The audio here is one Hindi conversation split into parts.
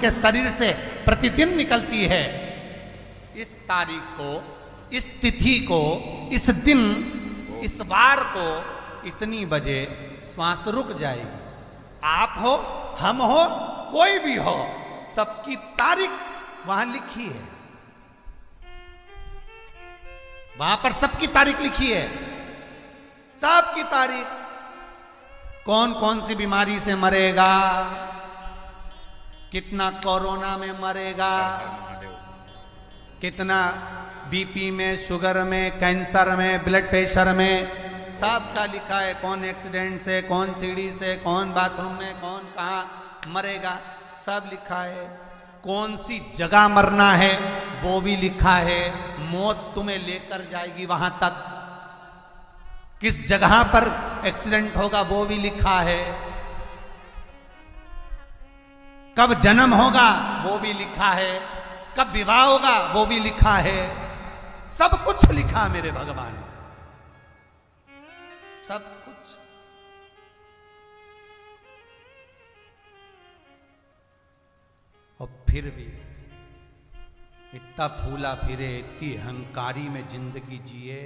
उसके शरीर से प्रतिदिन निकलती है। इस तारीख को, इस तिथि को, इस दिन, इस बार को इतनी बजे श्वास रुक जाएगी। आप हो, हम हो, कोई भी हो, सबकी तारीख वहां लिखी है। वहां पर सबकी तारीख लिखी है, सबकी तारीख। कौन कौन सी बीमारी से मरेगा, कितना कोरोना में मरेगा, कितना बीपी में, शुगर में, कैंसर में, ब्लड प्रेशर में, सब का लिखा है। कौन एक्सीडेंट से, कौन सीढ़ी से, कौन बाथरूम में, कौन कहाँ मरेगा, सब लिखा है। कौन सी जगह मरना है वो भी लिखा है। मौत तुम्हें लेकर जाएगी वहां तक। किस जगह पर एक्सीडेंट होगा वो भी लिखा है। कब जन्म होगा वो भी लिखा है। कब विवाह होगा वो भी लिखा है। सब कुछ लिखा मेरे भगवान ने, सब कुछ। और फिर भी इतना फूला फिरे, इतनी अहंकारी में जिंदगी जिए,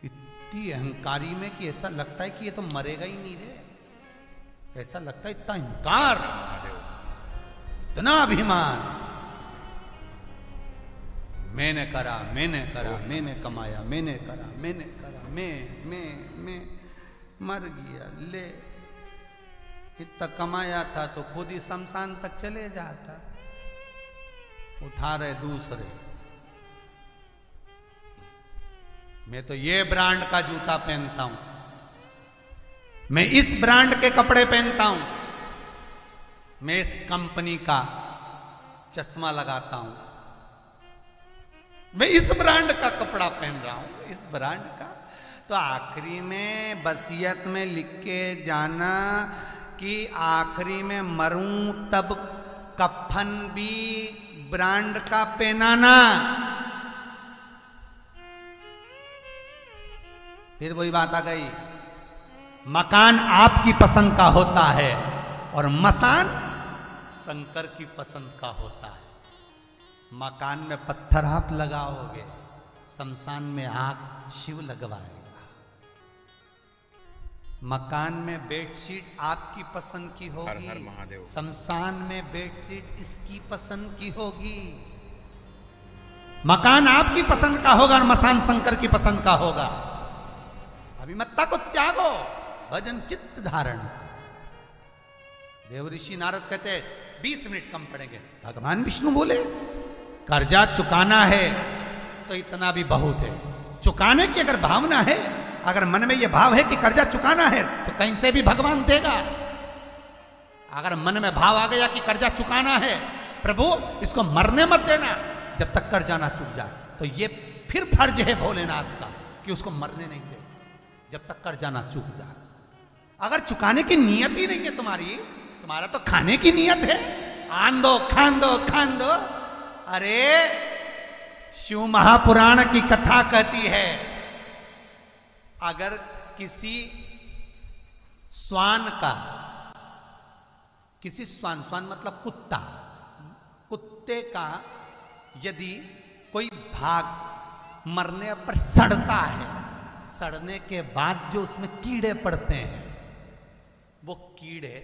इतनी अहंकारी में कि ऐसा लगता है कि ये तो मरेगा ही नहीं रे। ऐसा लगता है इतना अहंकार, इतना अभिमान। मैंने करा, मैंने करा, मैंने कमाया, मैंने करा, मैंने करा, मैं मर गया। ले, इतना कमाया था तो खुद ही शमशान तक चले जाता। उठा रहे दूसरे। मैं तो ये ब्रांड का जूता पहनता हूं, मैं इस ब्रांड के कपड़े पहनता हूं, मैं इस कंपनी का चश्मा लगाता हूं, मैं इस ब्रांड का कपड़ा पहन रहा हूं, इस ब्रांड का। तो आखिरी में वसीयत में लिख के जाना कि आखिरी में मरूं तब कफन भी ब्रांड का पहनाना। फिर वही बात आ गई, मकान आपकी पसंद का होता है और मसान शंकर की पसंद का होता है। मकान में पत्थर आप लगाओगे, शमशान में आग शिव लगवाएगा। मकान में बेडशीट आपकी पसंद की होगी, शमशान में बेडशीट इसकी पसंद की होगी। मकान आपकी पसंद का होगा और मसान शंकर की पसंद का होगा। अभिमत्ता को त्यागो, भजन चित्त धारण। देव ऋषि नारद कहते 20 मिनट कम पड़ेंगे। भगवान विष्णु बोले कर्जा चुकाना है तो इतना भी बहुत है। चुकाने की अगर भावना है, अगर मन में यह भाव है कि कर्जा चुकाना है तो कहीं से भी भगवान देगा। अगर मन में भाव आ गया कि कर्जा चुकाना है, प्रभु इसको मरने मत देना जब तक कर्जा ना चुक जाए, तो ये फिर फर्ज है भोलेनाथ का कि उसको मरने नहीं दे जब तक कर्जा ना चुक जाए। अगर चुकाने की नियत ही नहीं है तुम्हारी, तुम्हारा तो खाने की नियत है, आन दो, खान दो, खान दो। अरे शिव महापुराण की कथा कहती है, अगर किसी स्वान का, किसी स्वान, स्वान मतलब कुत्ता, कुत्ते का यदि कोई भाग मरने पर सड़ता है, सड़ने के बाद जो उसमें कीड़े पड़ते हैं, वो कीड़े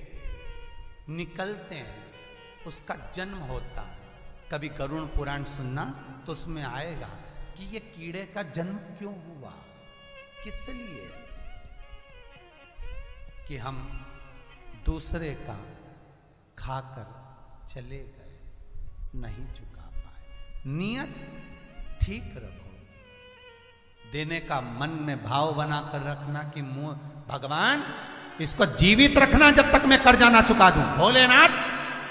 निकलते हैं, उसका जन्म होता है। कभी गरुड़ पुराण सुनना तो उसमें आएगा कि ये कीड़े का जन्म क्यों हुआ, किस लिए, कि हम दूसरे का खाकर चले गए, नहीं चुका पाए। नियत ठीक रखो, देने का मन में भाव बनाकर रखना कि भगवान इसको जीवित रखना जब तक मैं कर्जा ना चुका दूं। भोलेनाथ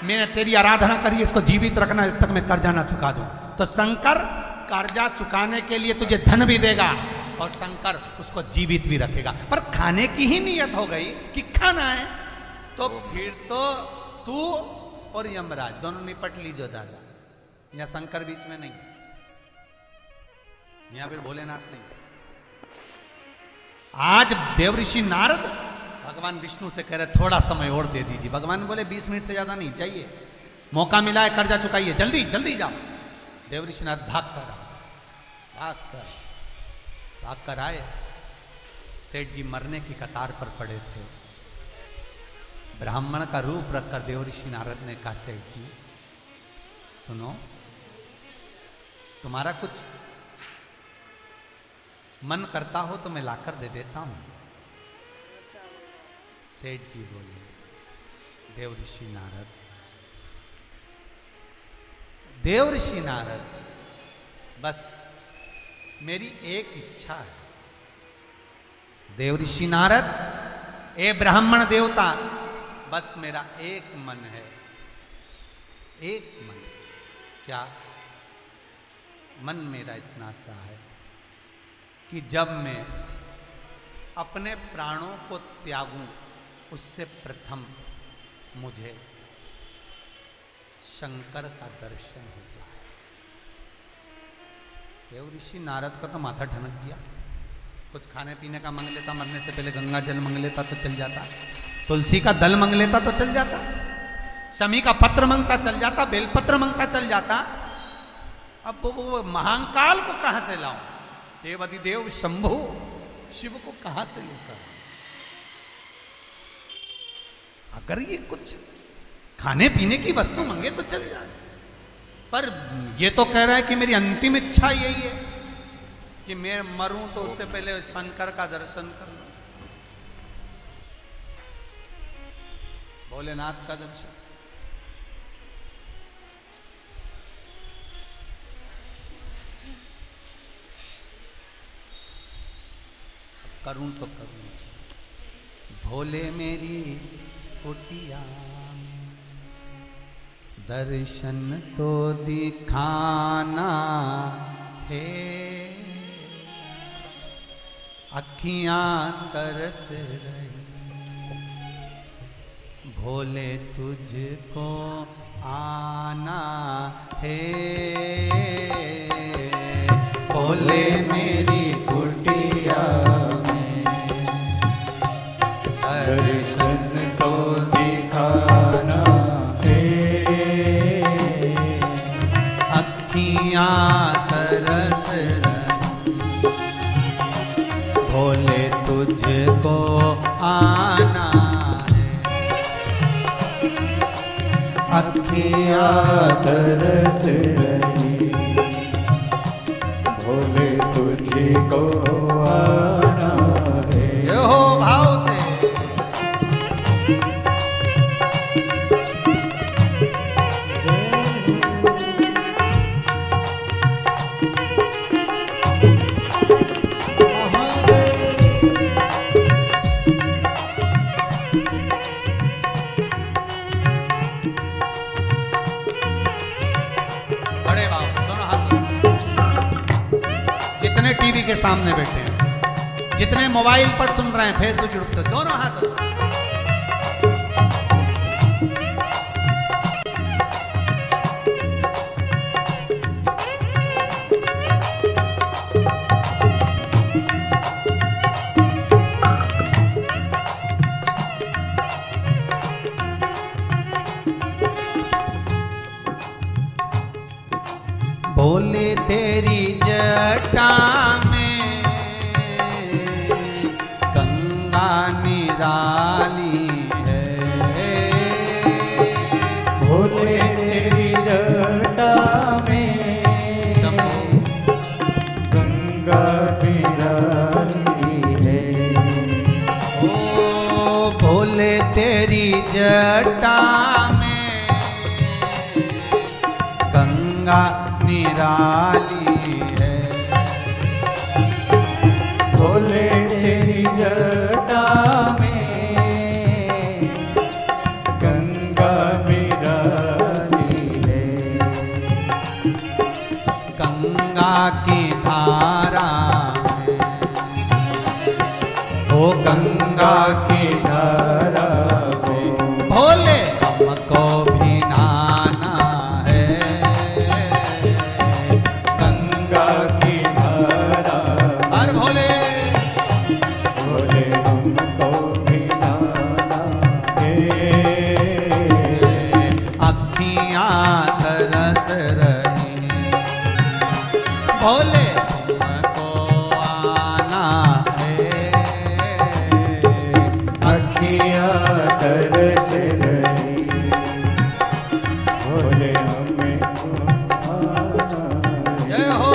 मैंने तेरी आराधना करी, इसको जीवित रखना जब तक मैं कर्जा ना चुका दूं। तो शंकर कर्जा चुकाने के लिए तुझे धन भी देगा और शंकर उसको जीवित भी रखेगा। पर खाने की ही नियत हो गई कि खाना है, तो फिर तो तू और यमराज दोनों निपट लीजो दादा। यहां शंकर बीच में नहीं, यहां फिर भोलेनाथ नहीं। आज देवऋषि नारद भगवान विष्णु से कह रहे थोड़ा समय और दे दीजिए। भगवान बोले 20 मिनट से ज्यादा नहीं चाहिए, मौका मिला है, कर्जा चुकाइए, जल्दी जल्दी जाओ। देवऋषिनाथ भाग कर आए। सेठ जी मरने की कतार पर पड़े थे। ब्राह्मण का रूप रखकर देवऋषि नारद ने कहा, सेठ जी सुनो, तुम्हारा कुछ मन करता हो तो मैं लाकर दे देता हूं। सेठ जी बोले, देवऋषि नारद बस मेरी एक इच्छा है। देवऋषि नारद, ए ब्राह्मण देवता, बस मेरा एक मन है, एक मन। क्या मन? मेरा इतना सा है कि जब मैं अपने प्राणों को त्यागूं उससे प्रथम मुझे शंकर का दर्शन हो जाए। देवऋषि नारद का तो माथा ठनक गया। कुछ खाने पीने का मांग लेता, मरने से पहले गंगा जल मांग लेता तो चल जाता, तुलसी का दल मांग लेता तो चल जाता, शमी का पत्र मांगता चल जाता, बेलपत्र मांगता चल जाता। अब वो महाकाल को कहां से लाऊं? देवाधिदेव शंभु शिव को कहां से लेकर? अगर ये कुछ खाने पीने की वस्तु मांगे तो चल जाए, पर ये तो कह रहा है कि मेरी अंतिम इच्छा यही है कि मैं मरूं तो उससे पहले शंकर का दर्शन करना, भोलेनाथ का दर्शन। करूं तो करूं, भोले मेरी कुटिया में दर्शन तो दिखाना है, अखियां तरस रही भोले तुझको आना है। भोले मेरी कुटिया दर्शन तो दिखाना है, अखियां तरस रही भोले तुझको आना है, अखियां तरस रही भोले तुझको आना है। ये हो भाव से टीवी के सामने बैठे हैं, जितने मोबाइल पर सुन रहे हैं, फेसबुक यूट्यूब पे, दोनों हाथ। भोले तेरी जटा निराली है, भोले तेरी जटा में गंगा निराली है। ओ भोले तेरी जटा में गंगा निराली है, भोले तेरी जटा में गंगा निराली है, गंगा की धारा में, ओ गंगा की धारा में भोले हमको भी नहाना है, गंगा की धारा हर भोले हमको भी नहाना है, अखियां तरस रही, बोले तुमको आना है, अखियाँ तरस रही, बोले हमें आना है। जय हो।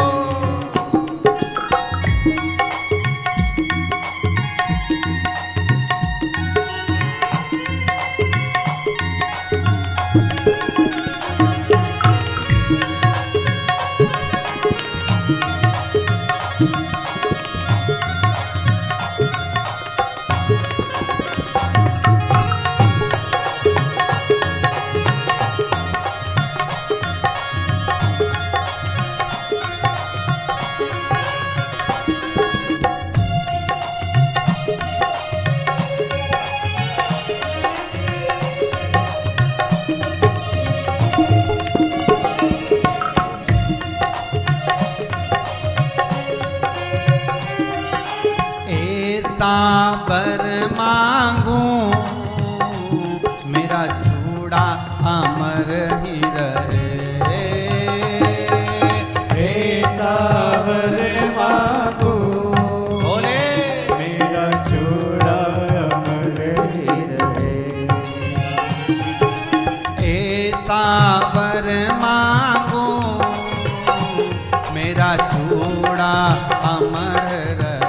वर मांगू मेरा चूड़ा अमर ही रहे, ऐसा वर मांगू बोले मेरा चूड़ा अमर ही रहे, ऐसा वर मांगू मेरा चूड़ा अमर रहे,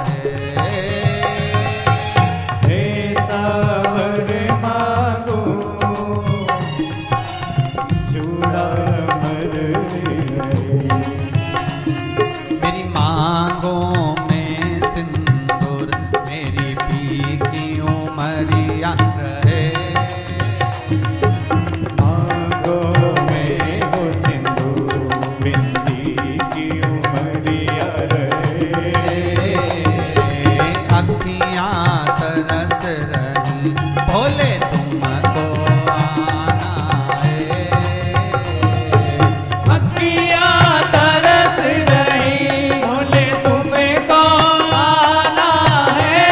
मेरी मांगों में सिंदूर मेरी पी की उमरिया रहे, मांगों में वो सिंदूर बिंदी की उमरिया रहे, अखियाँ तरस रही, बोले तुमको आना है, अखियाँ तरस रही, बोले तुमको आना है,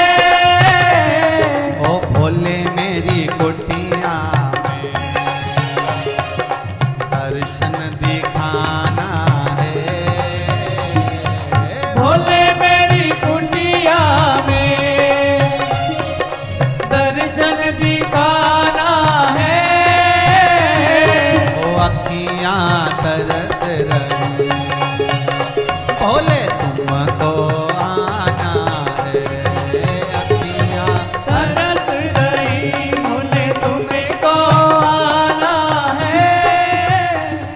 ओ भोले मेरी कुटिया में दर्शन दिखाना है, भोले मेरी कुटिया में दर्शन दिखाना है, ओ अखियाँ तरस रही, बोले तुमको आना है, अखियाँ तरस रही, बोले तुमको आना है।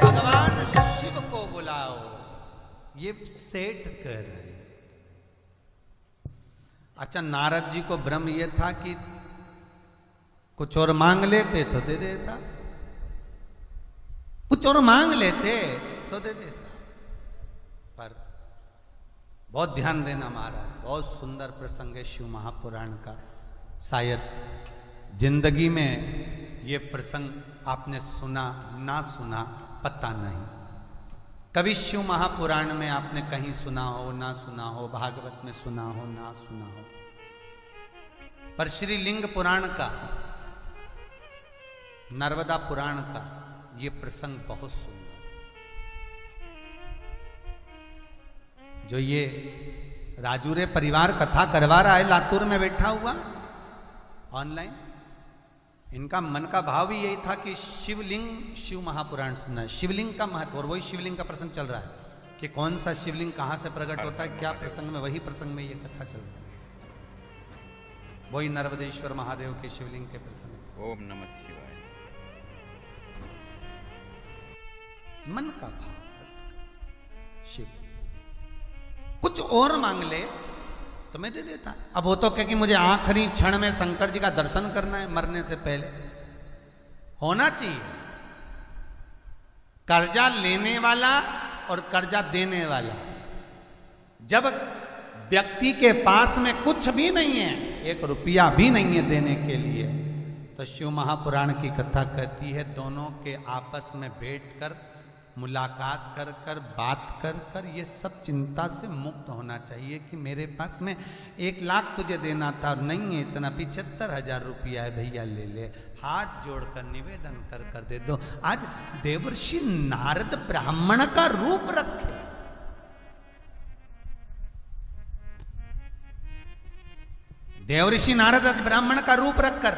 भगवान शिव को बुलाओ, ये सेट कर रहे। अच्छा, नारद जी को भ्रम ये था कि कुछ और मांग लेते तो दे देता, कुछ और मांग लेते तो दे देता, पर बहुत ध्यान देना महाराज, बहुत सुंदर प्रसंग है शिव महापुराण का। शायद जिंदगी में ये प्रसंग आपने सुना ना सुना पता नहीं, कभी शिव महापुराण में आपने कहीं सुना हो ना सुना हो, भागवत में सुना हो ना सुना हो, पर श्री लिंग पुराण का, नर्मदा पुराण का ये प्रसंग बहुत सुंदर, जो ये राजूरे परिवार कथा करवा रहा है लातूर में बैठा हुआ ऑनलाइन, इनका मन का भाव ही यही था कि शिवलिंग, शिव महापुराण सुनना है, शिवलिंग का महत्व, और वही शिवलिंग का प्रसंग चल रहा है कि कौन सा शिवलिंग कहाँ से प्रकट होता है, क्या प्रसंग में, वही प्रसंग में ये कथा चल रहा है, वही नर्मदेश्वर महादेव के शिवलिंग के प्रसंग। ओम नमः शिवाय। मन का भाव शिव, कुछ और मांग ले तो मैं दे देता। अब वो तो कहे कि मुझे आखिरी क्षण में शंकर जी का दर्शन करना है मरने से पहले, होना चाहिए। कर्जा लेने वाला और कर्जा देने वाला, जब व्यक्ति के पास में कुछ भी नहीं है, एक रुपया भी नहीं है देने के लिए, तो शिव महापुराण की कथा कहती है दोनों के आपस में बैठकर मुलाकात कर कर बात कर कर ये सब चिंता से मुक्त होना चाहिए कि मेरे पास में 1 लाख तुझे देना था और नहीं है इतना, 75,000 रुपया है भैया ले ले, हाथ जोड़कर निवेदन कर दे दो। आज देवर्षि नारद ब्राह्मण का रूप रखे। देवर्षि नारद आज ब्राह्मण का रूप रखकर,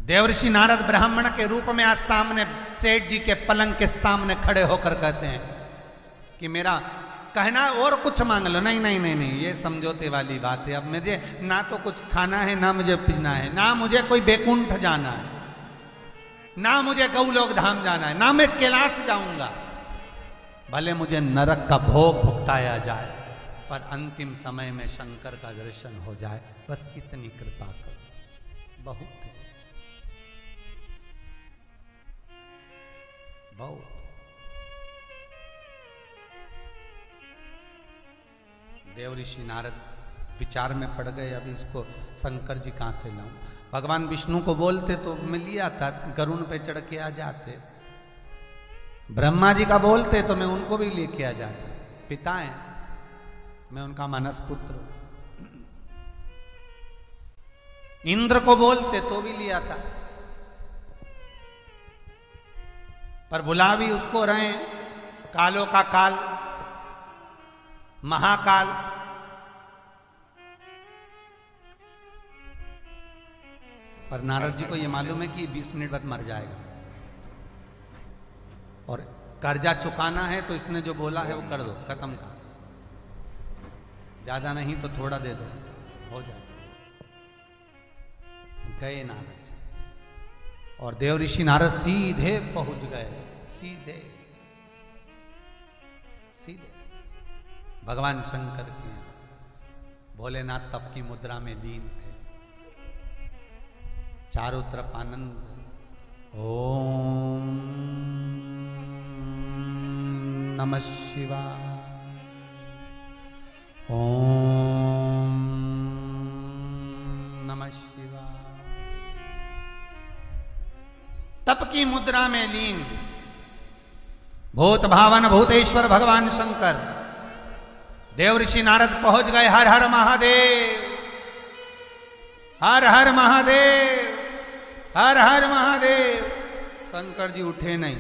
देवर्षि नारद ब्राह्मण के रूप में आज सामने सेठ जी के पलंग के सामने खड़े होकर कहते हैं कि मेरा कहना और कुछ मांग लो। नहीं नहीं नहीं नहीं, ये समझौते वाली बात है। अब मुझे ना तो कुछ खाना है, ना मुझे पीना है, ना मुझे कोई बैकुंठ जाना है, ना मुझे गौलोक धाम जाना है, ना मैं कैलाश जाऊंगा। भले मुझे नरक का भोग भुगताया जाए, पर अंतिम समय में शंकर का दर्शन हो जाए, बस इतनी कृपा करो। बहुत है, बहुत। देवऋषि नारद विचार में पड़ गए, अभी इसको शंकर जी कहाँ से लाऊं। भगवान विष्णु को बोलते तो मैं लिया था, गरुण पे चढ़ के आ जाते। ब्रह्मा जी का बोलते तो मैं उनको भी लेके आ जाता। पिता हैं, मैं उनका मानस पुत्र। इंद्र को बोलते तो भी लिया था, पर बुला भी उसको रहे, कालों का काल, महाकाल। पर नारद जी को यह मालूम है कि 20 मिनट बाद मर जाएगा, और कर्जा चुकाना है तो इसने जो बोला है वो कर दो, खत्म का। ज्यादा नहीं तो थोड़ा दे दो, हो जाए। गए नारद जी, और देवऋषि नारद सीधे पहुंच गए, सीधे सीधे भगवान शंकर के यहाँ। भोलेनाथ तप की मुद्रा में लीन थे, चारों तरफ आनंद। ओम नमः शिवाय, ओम नमः शिवाय। तप की मुद्रा में लीन भूत भावन भूतेश्वर भगवान शंकर। देवऋषि नारद पहुंच गए। हर हर महादेव, हर हर महादेव, हर हर महादेव। शंकर जी उठे नहीं।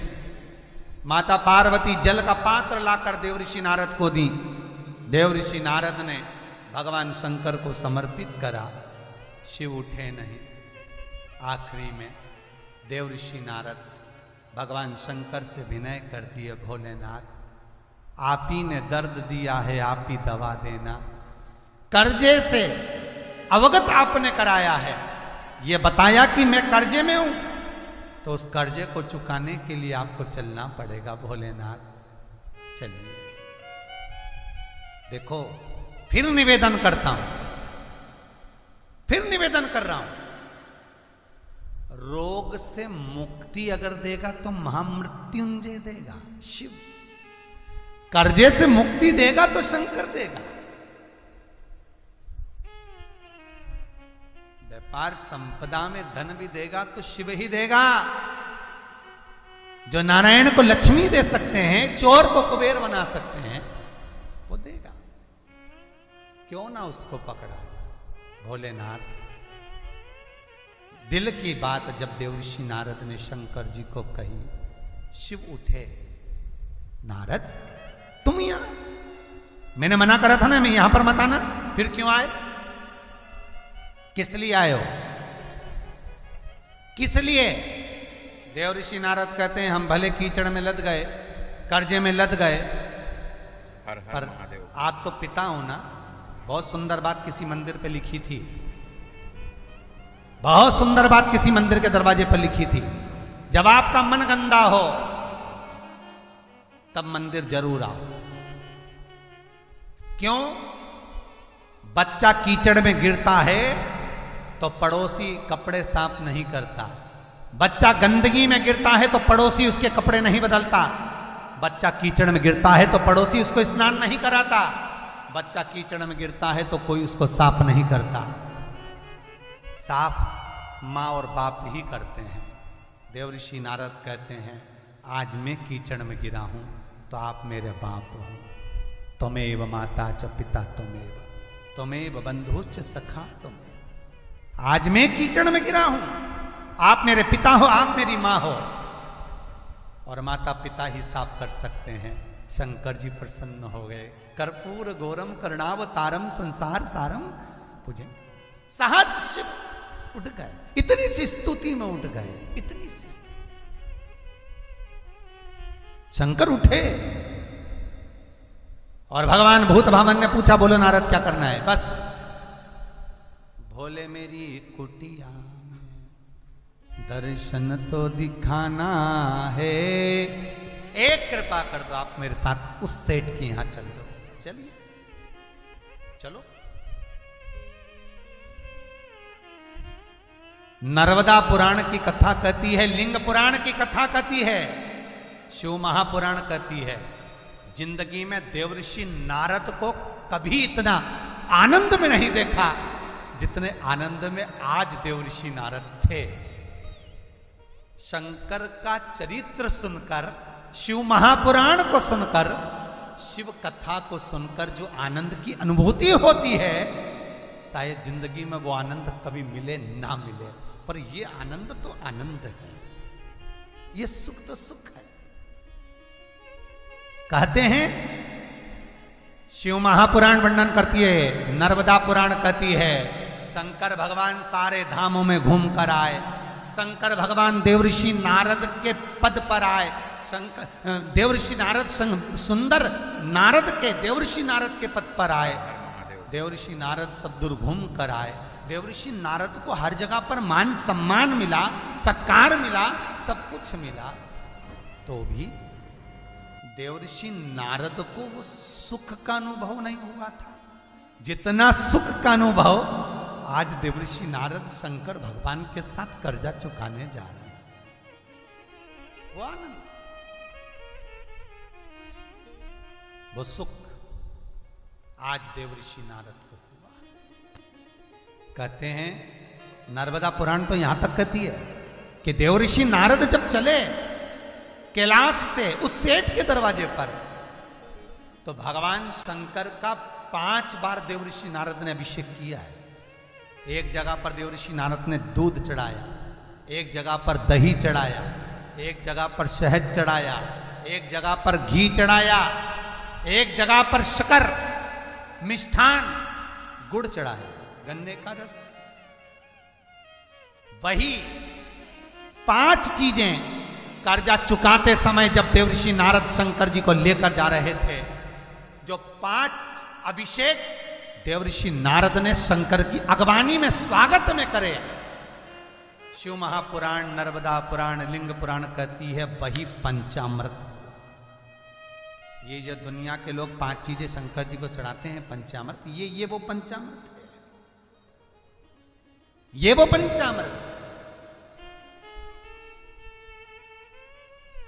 माता पार्वती जल का पात्र लाकर देवऋषि नारद को दी। देवऋषि नारद ने भगवान शंकर को समर्पित करा। शिव उठे नहीं। आखिरी में देवऋषि नारद भगवान शंकर से विनय कर दिए, भोलेनाथ आप ही ने दर्द दिया है, आप ही दवा देना। कर्जे से अवगत आपने कराया है, ये बताया कि मैं कर्जे में हूं, तो उस कर्जे को चुकाने के लिए आपको चलना पड़ेगा भोलेनाथ। चलिए, देखो फिर निवेदन करता हूं, फिर निवेदन कर रहा हूं। रोग से मुक्ति अगर देगा तो महामृत्युंजय देगा शिव। कर्जे से मुक्ति देगा तो शंकर देगा। व्यापार संपदा में धन भी देगा तो शिव ही देगा। जो नारायण को लक्ष्मी दे सकते हैं, चोर को कुबेर बना सकते हैं, वो देगा। क्यों ना उसको पकड़ा जाए। भोलेनाथ दिल की बात जब देवऋषि नारद ने शंकर जी को कही, शिव उठे। नारद तुम यहां, मैंने मना करा था ना मैं यहां पर मत आना, फिर क्यों आए? किस लिए आए हो? किस लिए? देवऋषि नारद कहते हैं हम भले कीचड़ में लद गए, कर्जे में लद गए, पर आप तो पिता हो ना। बहुत सुंदर बात किसी मंदिर पे लिखी थी, बहुत सुंदर बात किसी मंदिर के दरवाजे पर लिखी थी। जब आपका मन गंदा हो तब मंदिर जरूर आओ। क्यों? बच्चा कीचड़ में गिरता है तो पड़ोसी कपड़े साफ नहीं करता। बच्चा गंदगी में गिरता है तो पड़ोसी उसके कपड़े नहीं बदलता। बच्चा कीचड़ में गिरता है तो पड़ोसी उसको स्नान नहीं कराता। बच्चा कीचड़ में गिरता है तो कोई उसको साफ नहीं करता। साफ माँ और बाप ही करते हैं। देवऋषि नारद कहते हैं आज मैं कीचड़ में गिरा हूं तो आप मेरे बाप हो। त्वमेव माता च पिता त्वमेव बंधुश्च सखा त्वमेव। आज मैं कीचड़ में गिरा हूं आप मेरे पिता हो, आप मेरी माँ हो, और माता पिता ही साफ कर सकते हैं। शंकर जी प्रसन्न हो गए। कर्पूर गौरम करुणावतारम संसार सारम पूजे। सहज शिव उठ गए, इतनी सी स्तुति में उठ गए, इतनी सी स्तुति। शंकर उठे और भगवान भूत भावन ने पूछा, बोलो नारद क्या करना है? बस भोले मेरी कुटिया में दर्शन तो दिखाना है, एक कृपा कर दो, आप मेरे साथ उस सेठ के यहां चल दो। चलिए चलो। नर्मदा पुराण की कथा कहती है, लिंग पुराण की कथा कहती है, शिव महापुराण कहती है, जिंदगी में देवऋषि नारद को कभी इतना आनंद में नहीं देखा जितने आनंद में आज देवऋषि नारद थे। शंकर का चरित्र सुनकर, शिव महापुराण को सुनकर, शिव कथा को सुनकर जो आनंद की अनुभूति होती है, शायद जिंदगी में वो आनंद कभी मिले ना मिले, पर ये आनंद तो आनंद है, ये सुख तो सुख है। कहते हैं शिव महापुराण वर्णन करती है, नर्मदा पुराण कहती है, शंकर भगवान सारे धामों में घूम कर आए, शंकर भगवान देवऋषि नारद के पद पर आए, शंकर देवऋषि नारद सुंदर नारद के देवऋषि नारद के पद पर आए, देवऋषि नारद सब दूर घूम कर आए, देवऋषि नारद को हर जगह पर मान सम्मान मिला, सत्कार मिला, सब कुछ मिला, तो भी देवऋषि नारद को वो सुख का अनुभव नहीं हुआ था जितना सुख का अनुभव आज देवऋषि नारद शंकर भगवान के साथ कर्जा चुकाने जा रहे हैं। वो आनंद, वो सुख आज देवऋषि नारद को हुआ। कहते हैं नर्मदा पुराण तो यहां तक कहती है कि देवऋषि नारद जब चले कैलाश से उस सेठ के दरवाजे पर, तो भगवान शंकर का 5 बार देवऋषि नारद ने अभिषेक किया है। एक जगह पर देवऋषि नारद ने दूध चढ़ाया, एक जगह पर दही चढ़ाया, एक जगह पर शहद चढ़ाया, एक जगह पर घी चढ़ाया, एक जगह पर शक्कर, मिष्ठान, गुड़ चढ़ाया, गन्ने का रस। वही 5 चीजें कर्जा चुकाते समय जब देवऋषि नारद शंकर जी को लेकर जा रहे थे, जो 5 अभिषेक देवऋषि नारद ने शंकर की अगवानी में स्वागत में करे, शिव महापुराण, नर्मदा पुराण, लिंग पुराण कहती है वही पंचामृत। ये जो दुनिया के लोग 5 चीजें शंकर जी को चढ़ाते हैं पंचामृत, ये वो पंचामृत है, ये वो पंचामृत,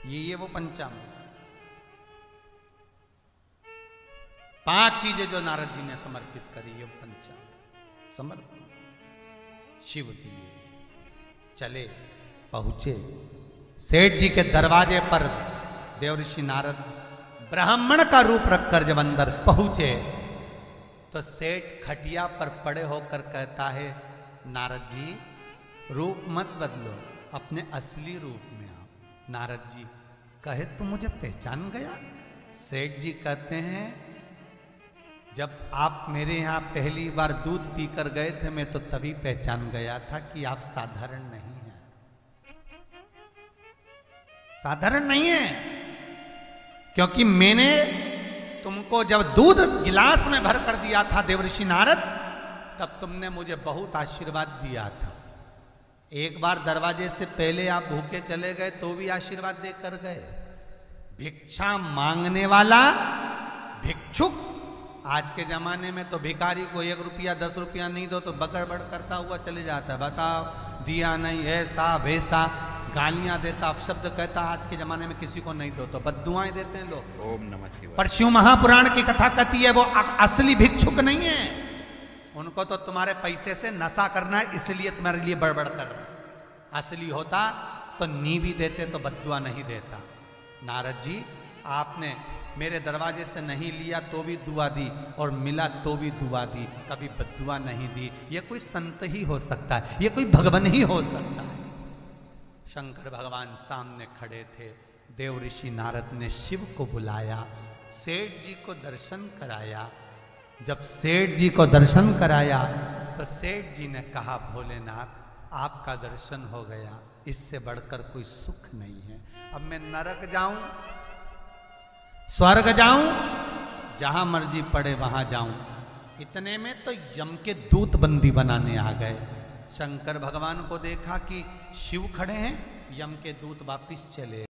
ये वो पंचामृत। 5 चीजें जो नारद जी ने समर्पित करी, ये पंचामृत समर्पण शिव दिए। चले, पहुंचे सेठ जी के दरवाजे पर, देवऋषि नारद ब्राह्मण का रूप रखकर जब अंदर पहुंचे, तो सेठ खटिया पर पड़े होकर कहता है, नारद जी रूप मत बदलो, अपने असली रूप में आओ। नारद जी कहे, तुम मुझे पहचान गया? सेठ जी कहते हैं, जब आप मेरे यहां पहली बार दूध पीकर गए थे, मैं तो तभी पहचान गया था कि आप साधारण नहीं हैं, साधारण नहीं है, क्योंकि मैंने तुमको जब दूध गिलास में भर कर दिया था देवऋषि नारद, तब तुमने मुझे बहुत आशीर्वाद दिया था। एक बार दरवाजे से पहले आप भूखे चले गए तो भी आशीर्वाद देकर गए। भिक्षा मांगने वाला भिक्षुक, आज के जमाने में तो भिखारी को 1 रुपया 10 रुपया नहीं दो तो बगड़बड़ करता हुआ चले जाता है, बताओ दिया नहीं, ऐसा वैसा गालियां देता, अपशब्द कहता। आज के जमाने में किसी को नहीं दो तो बद्दुआएं देते हैं लोग। ओम नमः शिवाय। पर शिव महापुराण की कथा कहती है वो असली भिक्षुक नहीं है, उनको तो तुम्हारे पैसे से नशा करना है, इसलिए तुम्हारे लिए बड़बड़ कर रहे हैं। असली होता तो नी भी देते, तो बद्दुआ नहीं देता। नारद जी, आपने मेरे दरवाजे से नहीं लिया तो भी दुआ दी, और मिला तो भी दुआ दी, कभी बद्दुआ नहीं दी। ये कोई संत ही हो सकता है, ये कोई भगवान ही हो सकता है। शंकर भगवान सामने खड़े थे। देव ऋषि नारद ने शिव को बुलाया, सेठ जी को दर्शन कराया। जब सेठ जी को दर्शन कराया तो सेठ जी ने कहा, भोलेनाथ आपका दर्शन हो गया, इससे बढ़कर कोई सुख नहीं है। अब मैं नरक जाऊं, स्वर्ग जाऊं, जहां मर्जी पड़े वहां जाऊं। इतने में तो यम के दूत बंदी बनाने आ गए। शंकर भगवान को देखा कि शिव खड़े हैं, यम के दूत वापिस चले